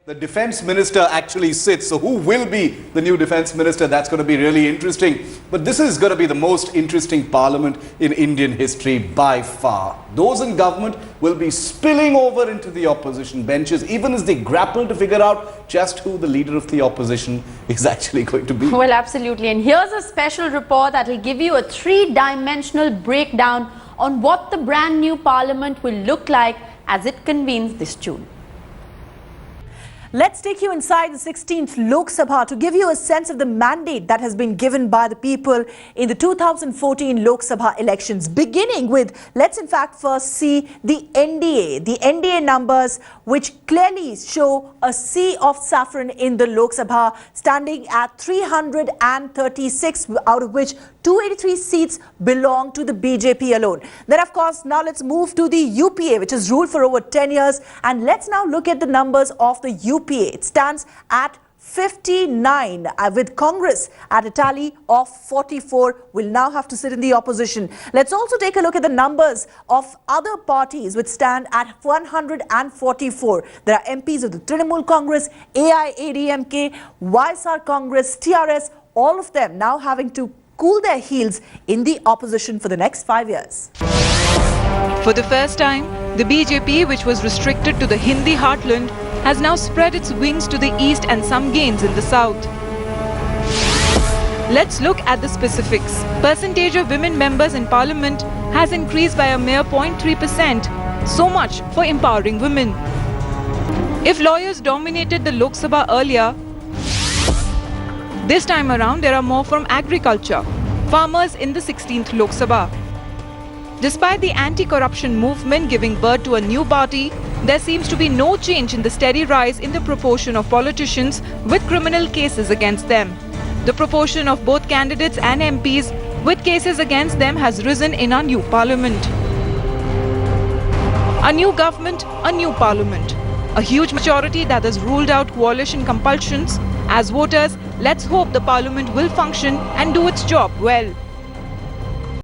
The defense minister actually sits. So who will be the new defense minister? That's going to be really interesting. But this is going to be the most interesting parliament in Indian history by far. Those in government will be spilling over into the opposition benches, even as they grapple to figure out just who the leader of the opposition is actually going to be. Well, absolutely. And here's a special report that will give you a three-dimensional breakdown on what the brand new parliament will look like as it convenes this June. Let's take you inside the 16th Lok Sabha to give you a sense of the mandate that has been given by the people in the 2014 Lok Sabha elections. Beginning with, let's in fact first see the NDA numbers, which clearly show a sea of saffron in the Lok Sabha, standing at 336, out of which 283 seats belong to the BJP alone. Then of course, now let's move to the UPA, which has ruled for over 10 years. And let's now look at the numbers of the UPA. It stands at 59, with Congress at a tally of 44, will now have to sit in the opposition. Let's also take a look at the numbers of other parties which stand at 144. There are MPs of the Trinamool Congress, AIADMK, YSR Congress, TRS, all of them now having to cool their heels in the opposition for the next 5 years. For the first time, the BJP, which was restricted to the Hindi heartland, has now spread its wings to the east and some gains in the south. Let's look at the specifics. Percentage of women members in parliament has increased by a mere 0.3%. So much for empowering women. If lawyers dominated the Lok Sabha earlier, this time around there are more from agriculture, farmers in the 16th Lok Sabha. Despite the anti-corruption movement giving birth to a new party, there seems to be no change in the steady rise in the proportion of politicians with criminal cases against them. The proportion of both candidates and MPs with cases against them has risen in our new parliament. A new government, a new parliament. A huge majority that has ruled out coalition compulsions. As voters, let's hope the parliament will function and do its job well.